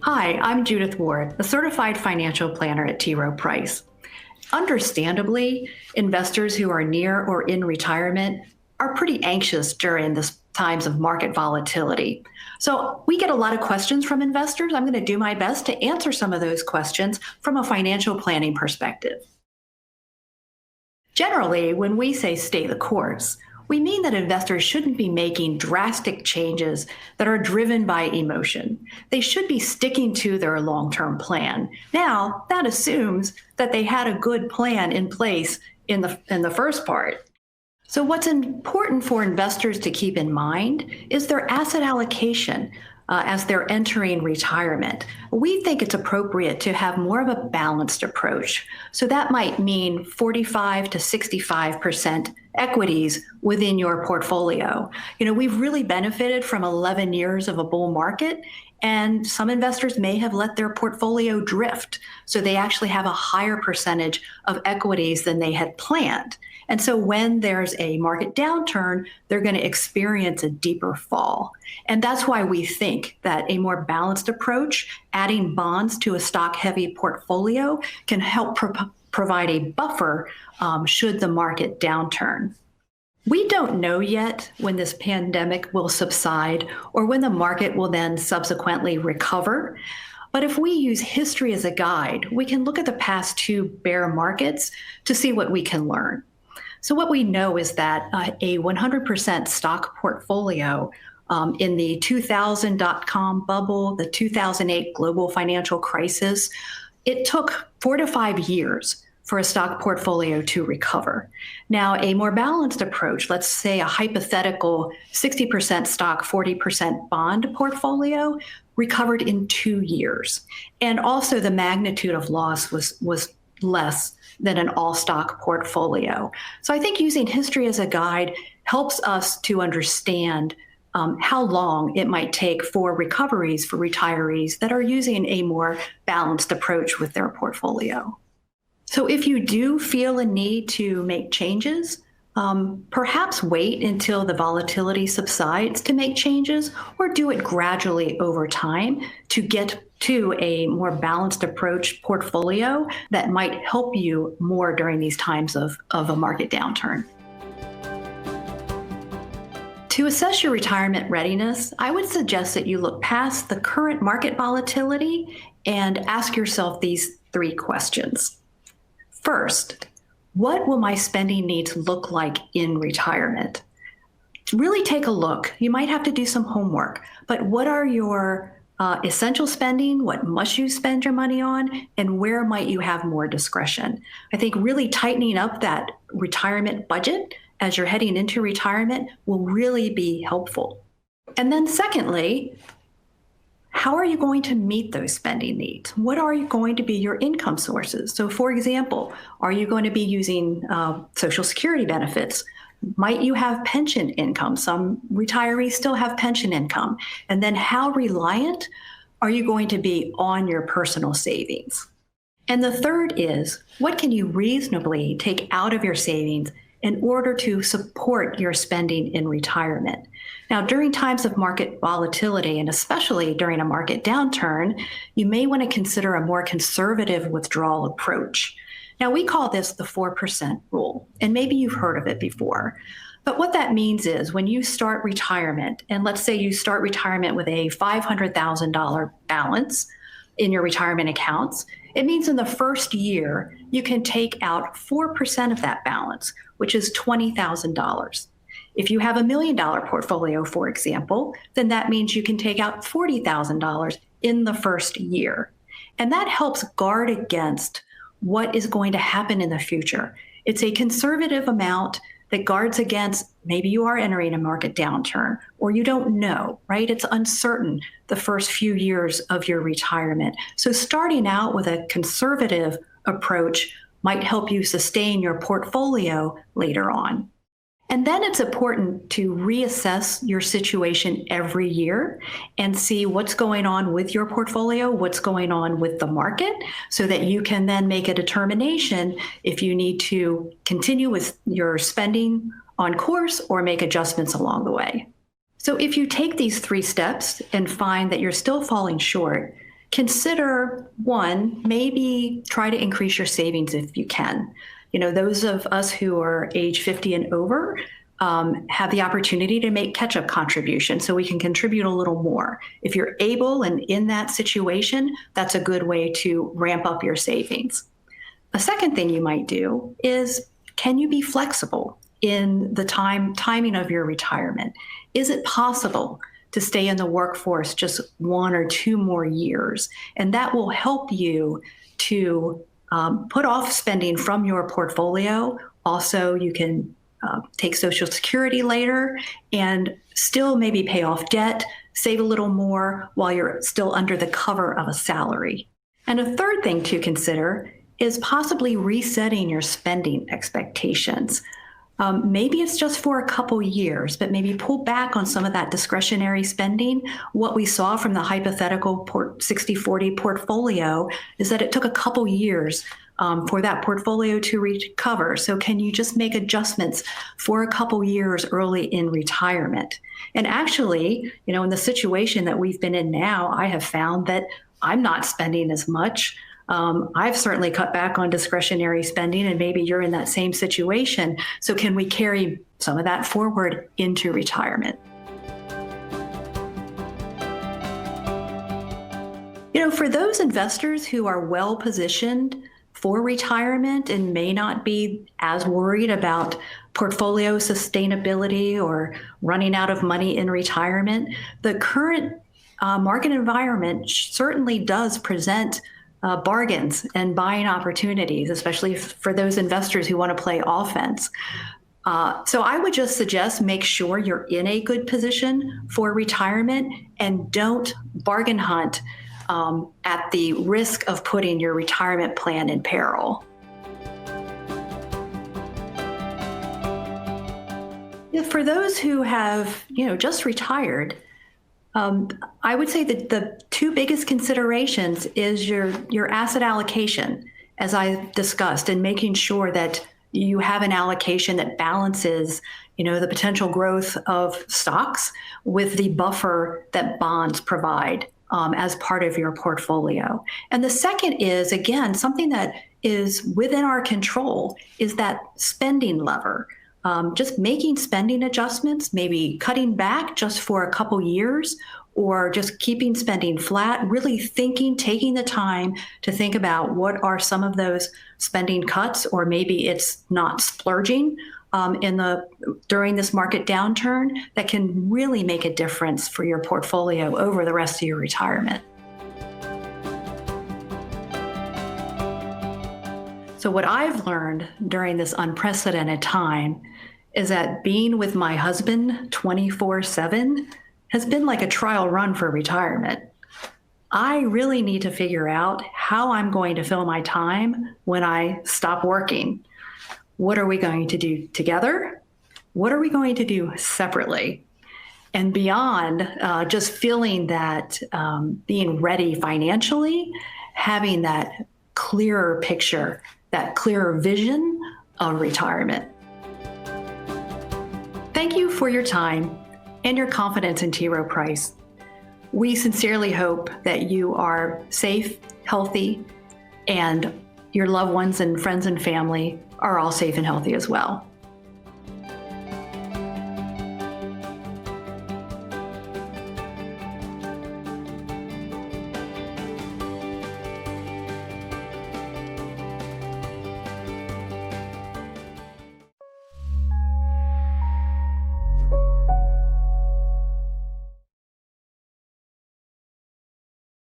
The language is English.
Hi, I'm Judith Ward, a certified financial planner at T. Rowe Price. Understandably, investors who are near or in retirement are pretty anxious during this times of market volatility. So we get a lot of questions from investors. I'm going to do my best to answer some of those questions from a financial planning perspective. Generally, when we say stay the course, we mean that investors shouldn't be making drastic changes that are driven by emotion. They should be sticking to their long-term plan. Now, that assumes that they had a good plan in place in the first part. So what's important for investors to keep in mind is their asset allocation as they're entering retirement. We think it's appropriate to have more of a balanced approach. So that might mean 45 to 65% equities within your portfolio. We've really benefited from 11 years of a bull market, and some investors may have let their portfolio drift. So they actually have a higher percentage of equities than they had planned. And so when there's a market downturn, they're going to experience a deeper fall. And that's why we think that a more balanced approach, adding bonds to a stock-heavy portfolio, can help provide a buffer should the market downturn. We don't know yet when this pandemic will subside or when the market will then subsequently recover. But if we use history as a guide, we can look at the past two bear markets to see what we can learn. So what we know is that a 100% stock portfolio in the 2000 dot-com bubble, the 2008 global financial crisis, it took 4 to 5 years for a stock portfolio to recover. Now, a more balanced approach, let's say a hypothetical 60% stock, 40% bond portfolio, recovered in 2 years. And also the magnitude of loss was less than an all-stock portfolio. So I think using history as a guide helps us to understand how long it might take for recoveries for retirees that are using a more balanced approach with their portfolio. So if you do feel a need to make changes, perhaps wait until the volatility subsides to make changes, or do it gradually over time to get to a more balanced approach portfolio that might help you more during these times of a market downturn. To assess your retirement readiness, I would suggest that you look past the current market volatility and ask yourself these 3 questions. First, what will my spending needs look like in retirement? Really take a look. You might have to do some homework, but what are your essential spending? What must you spend your money on? And where might you have more discretion? I think really tightening up that retirement budget as you're heading into retirement will really be helpful. And then secondly, how are you going to meet those spending needs? What are going to be your income sources? So for example, are you going to be using Social Security benefits? Might you have pension income? Some retirees still have pension income. And then how reliant are you going to be on your personal savings? And the third is, what can you reasonably take out of your savings in order to support your spending in retirement? Now, during times of market volatility, and especially during a market downturn, you may want to consider a more conservative withdrawal approach. Now, we call this the 4% rule, and maybe you've heard of it before. But what that means is when you start retirement, and let's say you start retirement with a $500,000 balance in your retirement accounts, it means in the first year, you can take out 4% of that balance, which is $20,000. If you have $1 million portfolio, for example, then that means you can take out $40,000 in the first year. And that helps guard against what is going to happen in the future. It's a conservative amount that guards against maybe you are entering a market downturn or you don't know, right? It's uncertain the first few years of your retirement. So starting out with a conservative approach might help you sustain your portfolio later on. And then it's important to reassess your situation every year and see what's going on with your portfolio, what's going on with the market, so that you can then make a determination if you need to continue with your spending on course or make adjustments along the way. So if you take these 3 steps and find that you're still falling short, consider one, maybe try to increase your savings if you can. Those of us who are age 50 and over have the opportunity to make catch-up contributions, so we can contribute a little more. If you're able and in that situation, that's a good way to ramp up your savings. A second thing you might do is, can you be flexible in the timing of your retirement? Is it possible to stay in the workforce just 1 or 2 more years? And that will help you to put off spending from your portfolio. Also, you can take Social Security later and still maybe pay off debt, save a little more while you're still under the cover of a salary. And a third thing to consider is possibly resetting your spending expectations. Maybe it's just for a couple years, but maybe pull back on some of that discretionary spending. What we saw from the hypothetical 60-40 portfolio is that it took a couple years for that portfolio to recover. So can you just make adjustments for a couple years early in retirement? And actually, in the situation that we've been in now, I have found that I'm not spending as much. I've certainly cut back on discretionary spending, and maybe you're in that same situation. So can we carry some of that forward into retirement? For those investors who are well positioned for retirement and may not be as worried about portfolio sustainability or running out of money in retirement, the current market environment certainly does present bargains and buying opportunities, especially for those investors who want to play offense. So I would just suggest make sure you're in a good position for retirement and don't bargain hunt at the risk of putting your retirement plan in peril. For those who have, just retired, I would say that the 2 biggest considerations is your asset allocation, as I discussed, and making sure that you have an allocation that balances, the potential growth of stocks with the buffer that bonds provide as part of your portfolio. And the second is, again, something that is within our control, is that spending lever. Just making spending adjustments, maybe cutting back just for a couple years, or just keeping spending flat, really taking the time to think about what are some of those spending cuts, or maybe it's not splurging during this market downturn, that can really make a difference for your portfolio over the rest of your retirement. So what I've learned during this unprecedented time is that being with my husband 24/7 has been like a trial run for retirement. I really need to figure out how I'm going to fill my time when I stop working. What are we going to do together? What are we going to do separately? And beyond just feeling that being ready financially, having that clearer picture, that clearer vision of retirement. Thank you for your time and your confidence in T. Rowe Price. We sincerely hope that you are safe, healthy, and your loved ones and friends and family are all safe and healthy as well.